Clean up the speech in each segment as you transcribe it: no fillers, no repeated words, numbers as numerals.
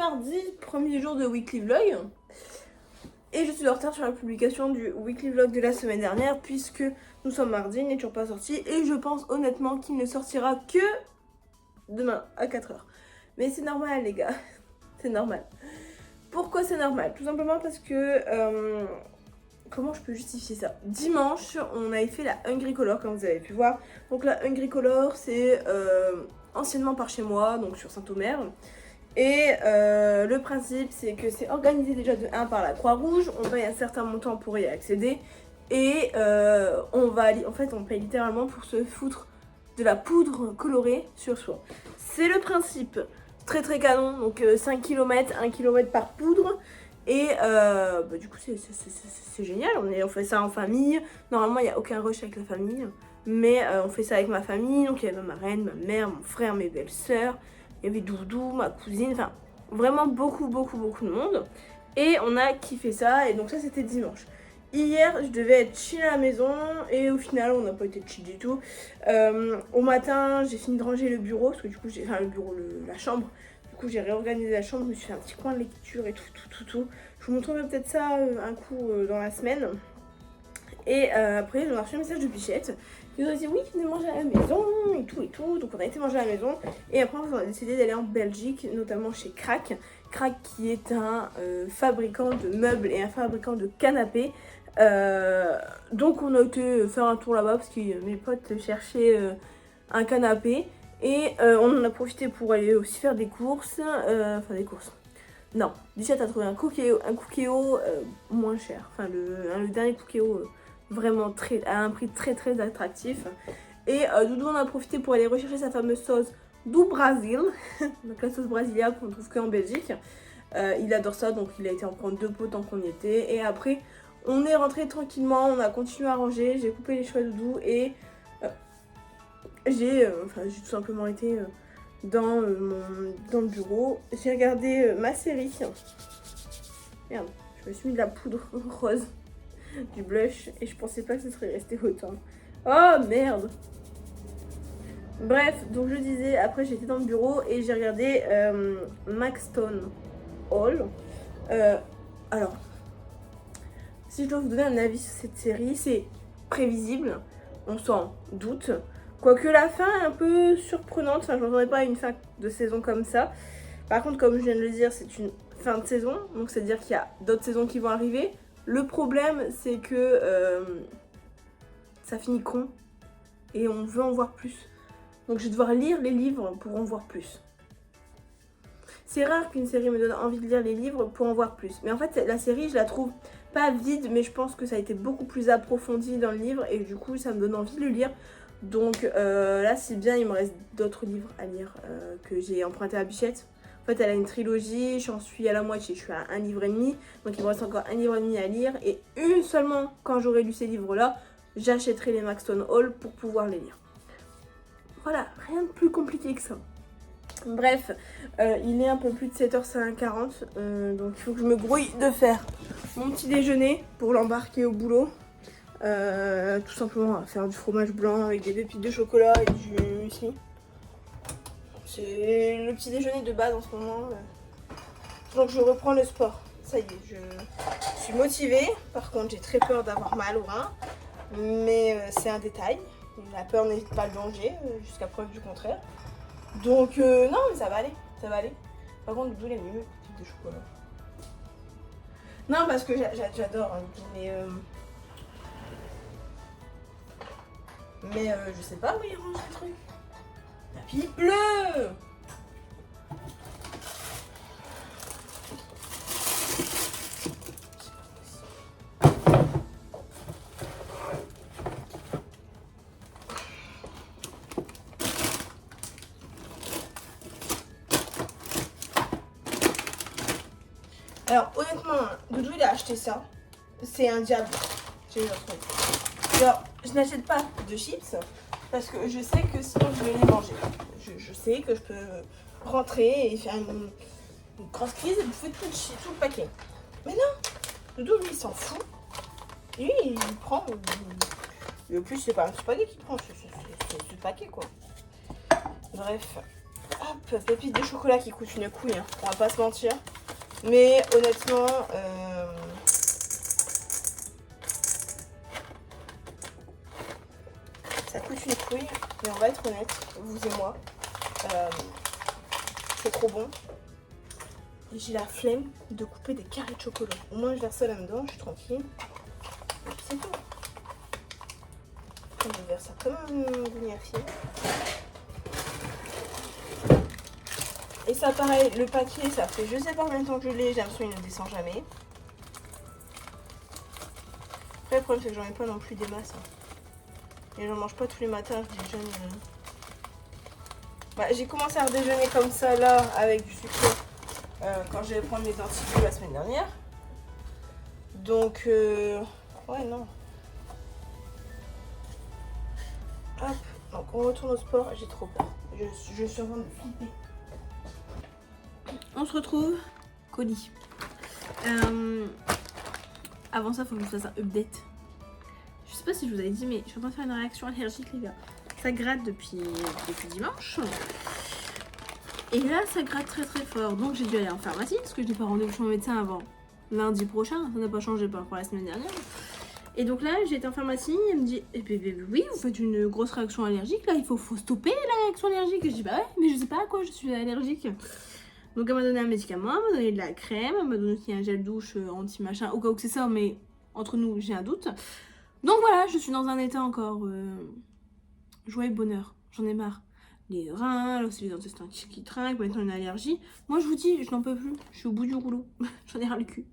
mardi, premier jour de Weekly Vlog. Et je suis en retard sur la publication du Weekly Vlog de la semaine dernière puisque nous sommes mardi, il n'est toujours pas sorti. Et je pense honnêtement qu'il ne sortira que demain à 4h. Mais c'est normal les gars, c'est normal. Pourquoi c'est normal? Tout simplement parce que... comment je peux justifier ça? Dimanche, on avait fait la Hungry Color, comme vous avez pu voir. Donc la Hungry Color, c'est anciennement par chez moi, donc sur Saint-Omer. Et le principe, c'est que c'est organisé déjà de 1 par la Croix-Rouge. On paye un certain montant pour y accéder. Et on paye littéralement pour se foutre de la poudre colorée sur soi. C'est le principe. Très très canon, donc 5 km, 1 km par poudre. Et du coup c'est génial, on fait ça en famille. Normalement il n'y a aucun rush avec la famille, mais on fait ça avec ma famille. Donc il y avait ma marraine, ma mère, mon frère, mes belles-sœurs, il y avait Doudou, ma cousine, enfin vraiment beaucoup de monde. Et on a kiffé ça, et donc ça c'était dimanche. Hier je devais être chill à la maison et au final on n'a pas été chill du tout. Au matin j'ai fini de ranger le bureau, parce que du coup la chambre. Du coup j'ai réorganisé la chambre, je me suis fait un petit coin de lecture et tout. Je vous montrerai peut-être ça un coup dans la semaine. Et après j'ai reçu un message de Bichette qui nous a dit oui, venez manger à la maison et tout. Donc on a été manger à la maison et après on a décidé d'aller en Belgique, notamment chez Crac. Crac qui est un fabricant de meubles et un fabricant de canapés. Donc on a été faire un tour là-bas parce que mes potes cherchaient un canapé. Et on en a profité pour aller aussi faire des courses. Non, Bichette a trouvé un Cookéo moins cher. Enfin, le dernier Cookéo vraiment à un prix très attractif. Et Doudou en a profité pour aller rechercher sa fameuse sauce do Brasil. Donc la sauce brasilia qu'on trouve qu'en Belgique. Il adore ça, donc il a été en prendre 2 pots tant qu'on y était. Et après, on est rentré tranquillement, on a continué à ranger. J'ai coupé les cheveux à Doudou et... j'ai tout simplement été dans le bureau. J'ai regardé ma série. Merde, je me suis mis de la poudre rose, du blush, et je pensais pas que ce serait resté autant. Oh merde. Bref, donc je disais, après j'étais dans le bureau et j'ai regardé Maxton Hall. Alors, si je dois vous donner un avis sur cette série, c'est prévisible, on s'en doute. Quoique la fin est un peu surprenante, enfin je m'attendais pas à une fin de saison comme ça. Par contre, comme je viens de le dire, c'est une fin de saison, donc c'est à dire qu'il y a d'autres saisons qui vont arriver. Le problème, c'est que ça finit con et on veut en voir plus. Donc je vais devoir lire les livres pour en voir plus. C'est rare qu'une série me donne envie de lire les livres pour en voir plus. Mais en fait, la série, je la trouve pas vide, mais je pense que ça a été beaucoup plus approfondi dans le livre et du coup, ça me donne envie de le lire. Donc là c'est bien, il me reste d'autres livres à lire que j'ai emprunté à Bichette. En fait elle a une trilogie, j'en suis à la moitié, je suis à 1 livre et demi. Donc il me reste encore 1 livre et demi à lire. Et seulement quand j'aurai lu ces livres là, j'achèterai les Maxton Hall pour pouvoir les lire. Voilà, rien de plus compliqué que ça. Bref, il est un peu plus de 7h40, donc il faut que je me grouille de faire mon petit déjeuner pour l'embarquer au boulot. Tout simplement faire du fromage blanc avec des pépites de chocolat et du muesli. C'est le petit déjeuner de base en ce moment. Donc je reprends le sport. Ça y est, je suis motivée. Par contre, j'ai très peur d'avoir mal au rein. Mais c'est un détail. La peur n'évite pas le danger, jusqu'à preuve du contraire. Donc non, mais ça va aller. Ça va aller. Par contre, Doudou, il aime mieux les pépites de chocolat. Non, parce que j'adore, hein, mais je sais pas où il range le truc. Tapis bleu. Alors honnêtement, Doudou il a acheté ça. C'est un diable. J'ai eu un truc. Alors, je n'achète pas de chips parce que je sais que sinon je vais les manger. Je sais que je peux rentrer et faire une grosse crise et bouffer tout le paquet. Mais non, Doudou lui il s'en fout. Lui il prend. Le plus c'est pas un petit paquet qu'il prend, c'est ce paquet quoi. Bref. Ah, Hop, pépite de chocolat qui coûte une couille, hein, on va pas se mentir. Mais honnêtement, ça coûte une couille. Mais on va être honnête, vous et moi. C'est trop bon. Et j'ai la flemme de couper des carrés de chocolat. Au moins je verse ça là-dedans, je suis tranquille. Et puis c'est tout. Je vais verser ça comme un guignafier. Et ça pareil, le paquet, ça fait je sais pas combien de temps que je l'ai, j'ai l'impression qu'il ne descend jamais. Après le problème c'est que j'en ai pas non plus des masses. Hein. Et j'en mange pas tous les matins, je déjeune. Bah, j'ai commencé à redéjeuner comme ça là, avec du sucre, quand j'allais prendre mes antidouleurs la semaine dernière. Donc, ouais, non. Hop, donc on retourne au sport, j'ai trop peur. Je suis en train de flipper. On se retrouve, colis. Avant ça, il faut que je vous fasse un update. Je sais pas si je vous avais dit, mais je suis en train de faire une réaction allergique, les gars. Ça gratte depuis dimanche. Et là, ça gratte très très fort. Donc j'ai dû aller en pharmacie, parce que je n'ai pas rendez-vous chez mon médecin avant lundi prochain. Ça n'a pas changé par rapport à la semaine dernière. Et donc là, j'ai été en pharmacie, elle me dit eh ben, oui, vous faites une grosse réaction allergique, là, il faut stopper la réaction allergique. Et je dis bah ouais, mais je sais pas à quoi je suis allergique. Donc elle m'a donné un médicament, elle m'a donné de la crème, elle m'a donné aussi un gel douche anti-machin, au cas où que c'est ça, mais entre nous, j'ai un doute. Donc voilà, je suis dans un état encore joie et bonheur, j'en ai marre. Les reins, là c'est les intestins qui trinquent, maintenant une allergie. Moi je vous dis, je n'en peux plus, je suis au bout du rouleau, j'en ai ras le cul.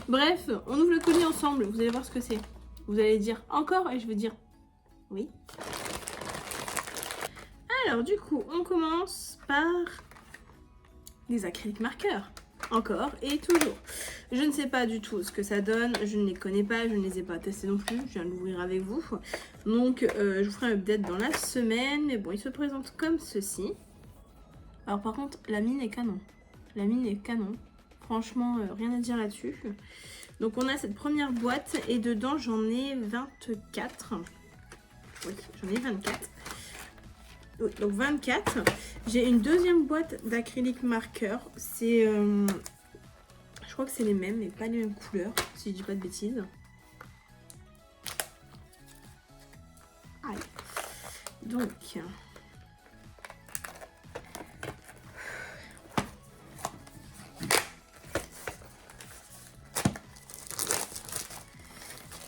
Bref, on ouvre le colis ensemble, vous allez voir ce que c'est. Vous allez dire encore et je vais dire oui. Alors du coup, on commence par des acryliques marqueurs. Encore et toujours. Je ne sais pas du tout ce que ça donne, je ne les connais pas, je ne les ai pas testés non plus, je viens de l'ouvrir avec vous. Donc je vous ferai un update dans la semaine, mais bon, il se présente comme ceci. Alors par contre, la mine est canon. La mine est canon. Franchement, rien à dire là-dessus. Donc on a cette première boîte et dedans j'en ai 24. Oui, j'en ai 24. Oui, donc 24. J'ai une deuxième boîte d'acrylique marqueur. C'est... je crois que c'est les mêmes, mais pas les mêmes couleurs, si je dis pas de bêtises. Aïe. Donc...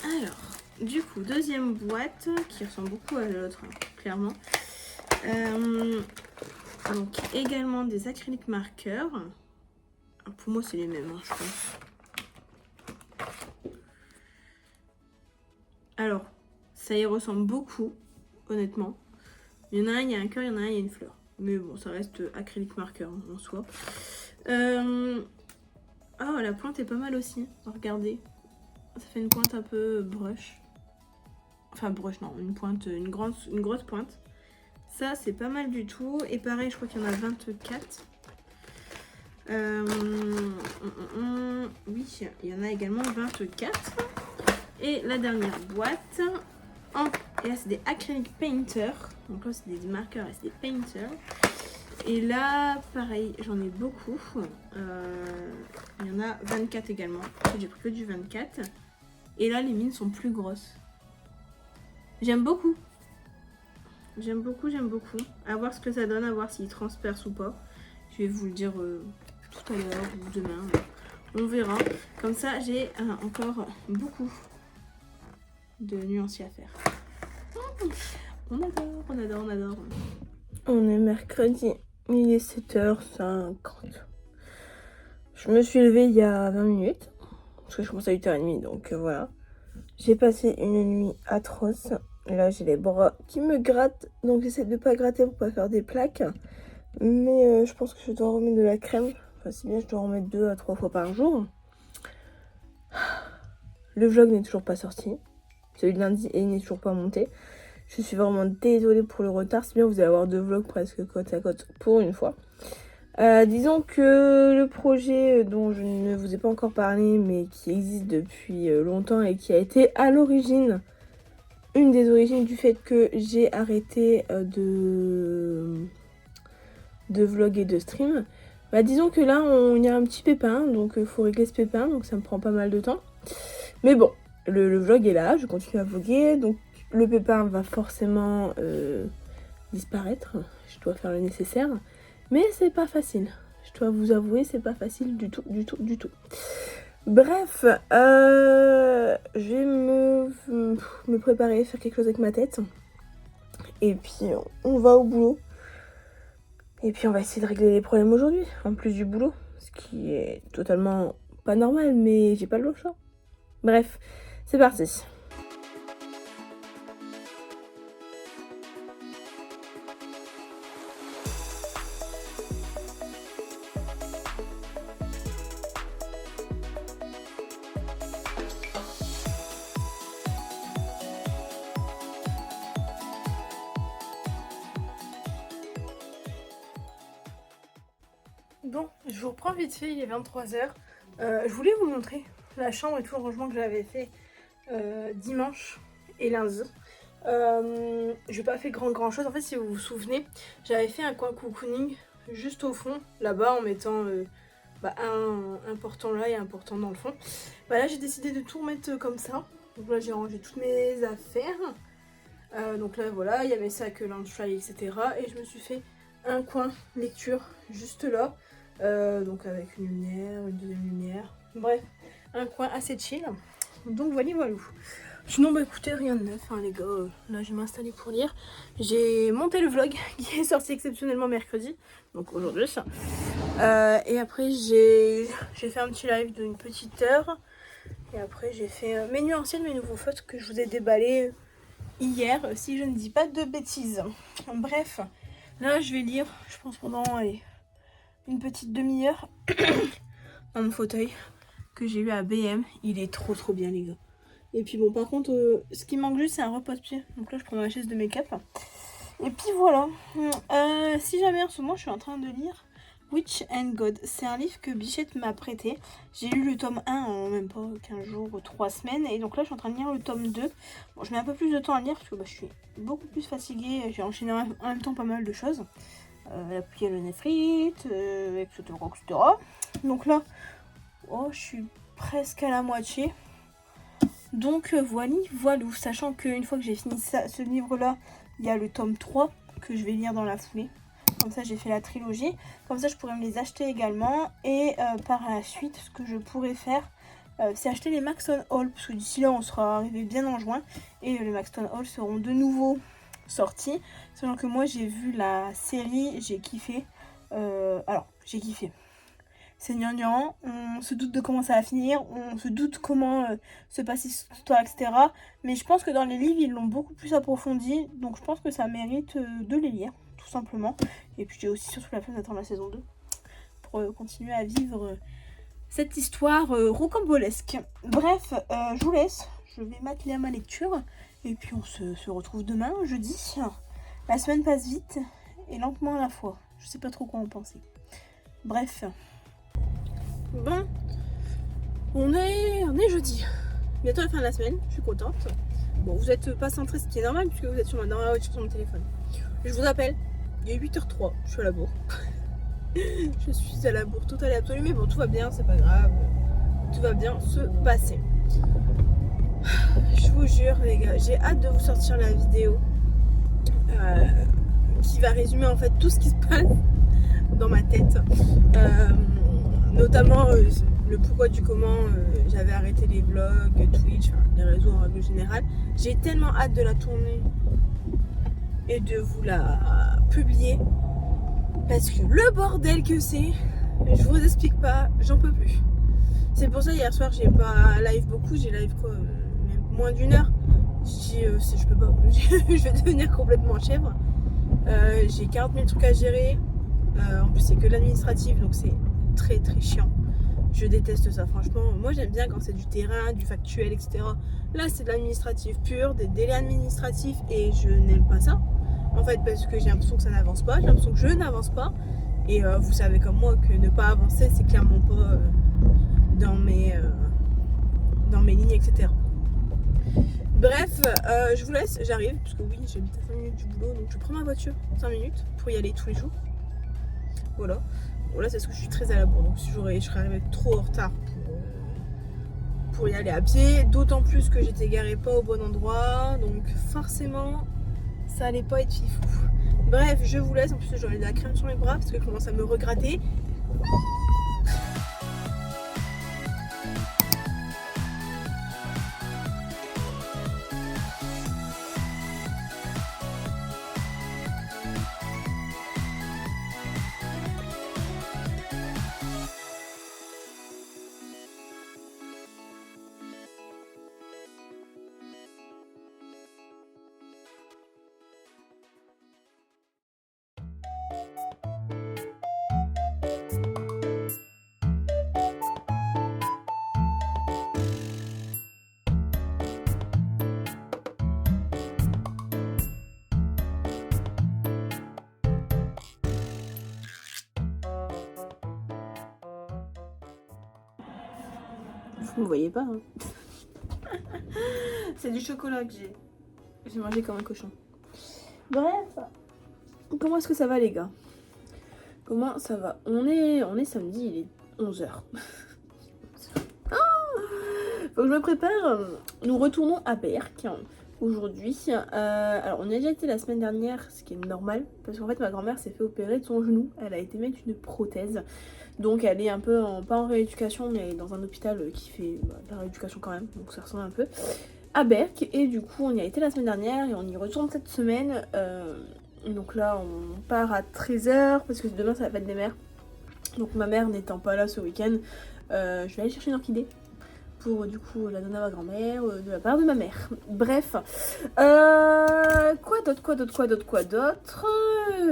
alors, du coup, deuxième boîte qui ressemble beaucoup à l'autre, hein, clairement. Donc, également des acryliques marqueurs. Pour moi, c'est les mêmes, hein, je pense. Alors, ça y ressemble beaucoup, honnêtement. Il y en a un, il y a un cœur, il y en a un, il y a une fleur. Mais bon, ça reste acrylique marqueur en soi. Oh, la pointe est pas mal aussi. Regardez. Ça fait une pointe un peu brush. Enfin, brush, non. Une pointe, une grosse pointe. Ça, c'est pas mal du tout. Et pareil, je crois qu'il y en a 24. Oui, il y en a également 24. Et la dernière boîte. Et là, c'est des acrylic painter. Donc là, c'est des marqueurs et c'est des painters. Et là, pareil, j'en ai beaucoup. Il y en a 24 également. J'ai pris que du 24. Et là, les mines sont plus grosses. J'aime beaucoup. J'aime beaucoup, j'aime beaucoup. À voir ce que ça donne, à voir s'il transperce ou pas. Je vais vous le dire tout à l'heure ou demain. On verra. Comme ça, j'ai encore beaucoup de nuanciers à faire. On adore, on adore, on adore. On est mercredi, il est 7h50. Je me suis levée il y a 20 minutes. Parce que je commence à 8h30, donc voilà. J'ai passé une nuit atroce. Et là, j'ai les bras qui me grattent. Donc j'essaie de ne pas gratter pour pas faire des plaques. Mais je pense que je dois remettre de la crème. Enfin, si bien, je dois en remettre 2 à 3 fois par jour. Le vlog n'est toujours pas sorti. Celui de lundi et il n'est toujours pas monté. Je suis vraiment désolée pour le retard. C'est bien, vous allez avoir 2 vlogs presque côte à côte pour une fois. Disons que le projet dont je ne vous ai pas encore parlé, mais qui existe depuis longtemps et qui a été à l'origine, une des origines du fait que j'ai arrêté de de vlog et de stream. Bah disons que là il y a un petit pépin, donc il faut régler ce pépin, donc ça me prend pas mal de temps. Mais bon, le vlog est là, je continue à vlogger, donc le pépin va forcément disparaître. Je dois faire le nécessaire, mais c'est pas facile. Je dois vous avouer, c'est pas facile du tout. Bref, je vais me préparer, faire quelque chose avec ma tête. Et puis on va au boulot. Et puis on va essayer de régler les problèmes aujourd'hui, en plus du boulot. Ce qui est totalement pas normal, mais j'ai pas le choix. Bref, c'est parti. Bon, je vous reprends vite fait, il est 23h. Je voulais vous montrer la chambre et tout le rangement que j'avais fait dimanche et lundi. J'ai pas fait grand chose. En fait, si vous vous souvenez, j'avais fait un coin cocooning juste au fond, là-bas, en mettant un portant là et un portant dans le fond. Bah là, j'ai décidé de tout remettre comme ça. Donc là, j'ai rangé toutes mes affaires. Donc là, voilà, il y a mes sacs, linge-fly, etc. Et je me suis fait un coin lecture juste là. Donc avec une lumière, une deuxième lumière, bref, un coin assez chill. Donc voilà. Sinon bah écoutez, rien de neuf les gars, là je vais m'installer pour lire. J'ai monté le vlog qui est sorti exceptionnellement mercredi, donc aujourd'hui. Et après j'ai fait un petit live d'une petite heure. Et après j'ai fait mes nuits anciennes, mes nouveaux photos que je vous ai déballés hier, si je ne dis pas de bêtises. Bref, là je vais lire, je pense pendant une petite demi-heure dans mon fauteuil que j'ai eu à BM. Il est trop bien les gars. Et puis bon, par contre ce qui manque juste c'est un repose-pied. Donc là je prends ma chaise de make-up. Et puis voilà. Si jamais en ce moment je suis en train de lire Witch and God. C'est un livre que Bichette m'a prêté. J'ai lu le tome 1 en même pas 15 jours, 3 semaines. Et donc là je suis en train de lire le tome 2. Bon, je mets un peu plus de temps à lire parce que je suis beaucoup plus fatiguée. J'ai enchaîné en même temps pas mal de choses. La pluie à le néphrite, etc. Donc là, je suis presque à la moitié. Donc voilà, sachant qu'une fois que j'ai fini ce livre-là, il y a le tome 3 que je vais lire dans la foulée. Comme ça, j'ai fait la trilogie. Comme ça, je pourrais me les acheter également. Et par la suite, ce que je pourrais faire, c'est acheter les Maxton Hall. Parce que d'ici là, on sera arrivé bien en juin. Et les Maxton Hall seront de nouveau sortie, sachant que moi j'ai vu la série, j'ai kiffé. J'ai kiffé. C'est gnangnan, on se doute de comment ça va finir, on se doute comment se passe l'histoire, etc. Mais je pense que dans les livres, ils l'ont beaucoup plus approfondi, donc je pense que ça mérite de les lire, tout simplement. Et puis j'ai aussi surtout la flemme d'attendre la saison 2 pour continuer à vivre cette histoire rocambolesque. Bref, je vous laisse, je vais m'atteler à ma lecture. Et puis on se retrouve demain, jeudi. La semaine passe vite et lentement à la fois. Je sais pas trop quoi en penser. Bref. Bon. On est jeudi. Bientôt la fin de la semaine, je suis contente. Bon, vous êtes pas centré, ce qui est normal puisque vous êtes dans la voiture sur mon téléphone. Je vous appelle, il est 8h03, je suis à la bourre. Je suis à la bourre totale et absolue, mais bon, tout va bien, c'est pas grave. Tout va bien se passer. Je vous jure les gars, j'ai hâte de vous sortir la vidéo qui va résumer en fait tout ce qui se passe dans ma tête, notamment le pourquoi du comment j'avais arrêté les vlogs, Twitch, les réseaux en règle générale. J'ai tellement hâte de la tourner et de vous la publier parce que le bordel que c'est, je vous explique pas, j'en peux plus. C'est pour ça hier soir j'ai pas live beaucoup, j'ai live quoi, même moins d'1 heure. Je peux pas, je vais devenir complètement chèvre. J'ai 40 000 trucs à gérer. En plus c'est que l'administratif, donc c'est très chiant. Je déteste ça franchement. Moi j'aime bien quand c'est du terrain, du factuel, etc. Là c'est de l'administratif pur, des délais administratifs et je n'aime pas ça. En fait parce que j'ai l'impression que ça n'avance pas, j'ai l'impression que je n'avance pas. Et vous savez comme moi que ne pas avancer c'est clairement pas dans mes lignes, etc. Bref, je vous laisse, j'arrive, parce que oui, j'habite à 5 minutes du boulot, donc je prends ma voiture 5 minutes pour y aller tous les jours. voilà. Bon là c'est parce que je suis très à la bourre, donc si je serais arrivée trop en retard pour y aller à pied, d'autant plus que j'étais garée pas au bon endroit, donc forcément ça allait pas être fifou. Bref, je vous laisse, en plus j'aurai de la crème sur mes bras parce que je commence à me regratter. Vous me voyez pas, hein. C'est du chocolat que j'ai mangé comme un cochon. Bref, comment est-ce que ça va les gars? Comment ça va? On est samedi, il est 11h. Faut que je me prépare. Nous retournons à Berck aujourd'hui. Alors on y a déjà été la semaine dernière, ce qui est normal, parce qu'en fait ma grand-mère s'est fait opérer de son genou. Elle a été mettre une prothèse. Donc elle est un peu, pas en rééducation, mais dans un hôpital qui fait de la rééducation quand même, donc ça ressemble un peu à Berck. Et du coup on y a été la semaine dernière et on y retourne cette semaine. Donc là on part à 13h parce que demain c'est la fête des mères. Donc ma mère n'étant pas là ce week-end, je vais aller chercher une orchidée pour du coup la donner à ma grand-mère de la part de ma mère. Bref, quoi d'autre,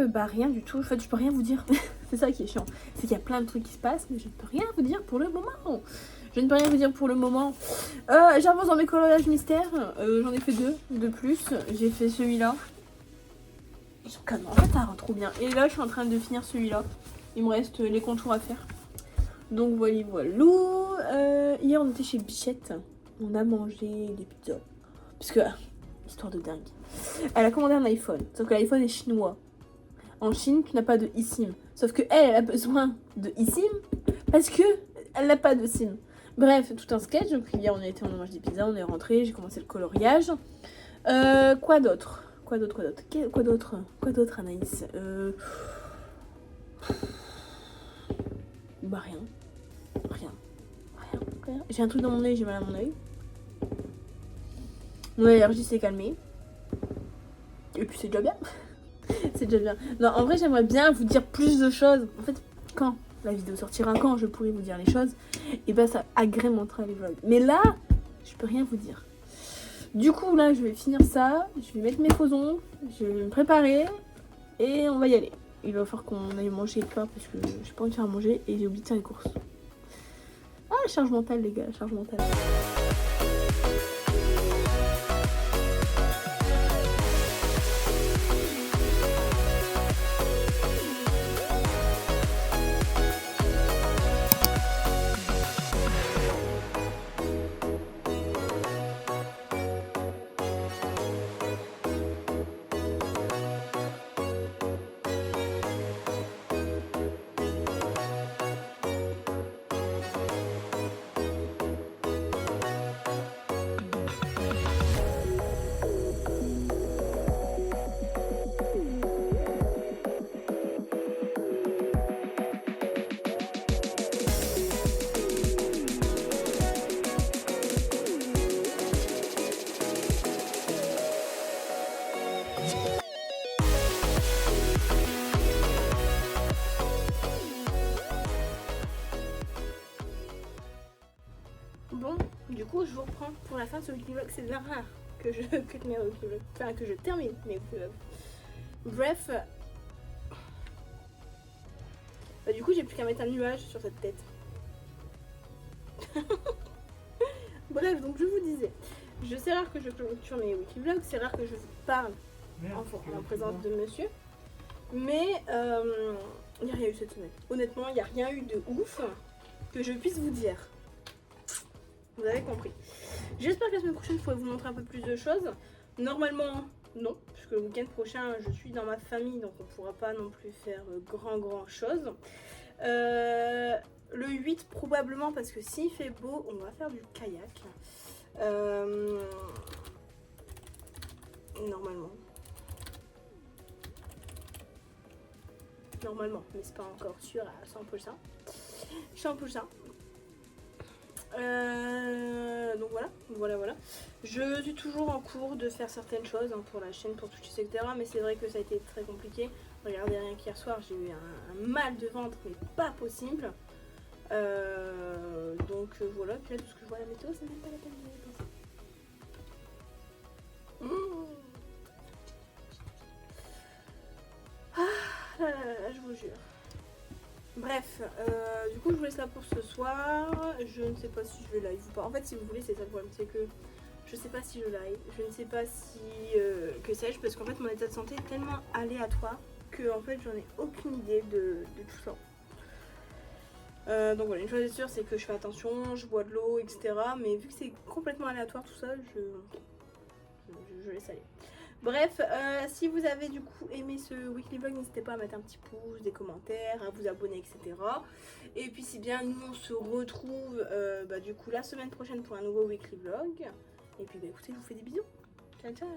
bah rien du tout. En fait je peux rien vous dire. C'est ça qui est chiant, c'est qu'il y a plein de trucs qui se passent mais je ne peux rien vous dire pour le moment. Je ne peux rien vous dire pour le moment. J'avance dans mes coloriages mystères. J'en ai fait 2 de plus. J'ai fait celui-là. Ils sont canon. En fait ça rend trop bien. Et là je suis en train de finir celui-là. Il me reste les contours à faire. Donc voilà. Hier on était chez Bichette. On a mangé des pizzas. Parce que, histoire de dingue. Elle a commandé un iPhone. Sauf que l'iPhone est chinois. En Chine, tu n'as pas de eSIM. Sauf que elle a besoin de eSIM parce que elle n'a pas de SIM. Bref, tout un sketch. Donc hier on a mangé des pizzas, on est rentré, j'ai commencé le coloriage. Quoi d'autre Anaïs? Bah rien. J'ai un truc dans mon œil, j'ai mal à mon œil. Mon allergie s'est calmée. Et puis c'est déjà bien. C'est déjà bien. Non, en vrai, j'aimerais bien vous dire plus de choses. En fait, quand la vidéo sortira, quand je pourrai vous dire les choses, et ben ça agrémentera les vlogs. Mais là, je peux rien vous dire. Du coup, là, je vais finir ça. Je vais mettre mes faux ongles. Je vais me préparer. Et on va y aller. Il va falloir qu'on aille manger quelque part parce que j'ai pas envie de faire à manger et j'ai oublié de faire les courses. Ah, la charge mentale, les gars, la charge mentale. Bon, du coup, je vous reprends pour la fin de ce weekly vlog. C'est bien rare que je cut mes weekly vlogs. Enfin, que je termine mes weekly vlogs. Bref. Bah, du coup, j'ai plus qu'à mettre un nuage sur cette tête. Bref, donc je vous disais. C'est rare que je clôture mes weekly vlogs. C'est rare que je vous parle en présence de monsieur. Mais il n'y a rien eu cette semaine. Honnêtement, il n'y a rien eu de ouf que je puisse vous dire. Vous avez compris. J'espère que la semaine prochaine, je pourrai vous montrer un peu plus de choses. Normalement, non, puisque le week-end prochain je suis dans ma famille, donc on pourra pas non plus faire grand chose. Le 8 probablement, parce que s'il fait beau, on va faire du kayak. Normalement. Normalement, mais c'est pas encore sûr à 100%. 100%. Donc voilà. Je suis toujours en cours de faire certaines choses hein, pour la chaîne, pour Twitch, etc. Mais c'est vrai que ça a été très compliqué. Regardez, rien qu'hier soir, j'ai eu un mal de ventre, mais pas possible. Donc voilà, puis là, tout ce que je vois à la météo, c'est même pas la peine de y penser. Ah là là là, je vous jure. Bref, du coup je vous laisse là pour ce soir. Je ne sais pas si je vais live ou pas. En fait, si vous voulez, c'est ça le problème, c'est que je sais pas si je live, je ne sais pas si que sais-je, parce qu'en fait mon état de santé est tellement aléatoire que en fait j'en ai aucune idée de tout ça. Donc voilà, une chose est sûre, c'est que je fais attention, je bois de l'eau, etc. Mais vu que c'est complètement aléatoire tout ça, je laisse aller. Bref, si vous avez du coup aimé ce weekly vlog, n'hésitez pas à mettre un petit pouce, des commentaires, à vous abonner, etc. Et puis si bien, nous on se retrouve du coup la semaine prochaine pour un nouveau weekly vlog. Et puis écoutez, je vous fais des bisous. Ciao ciao.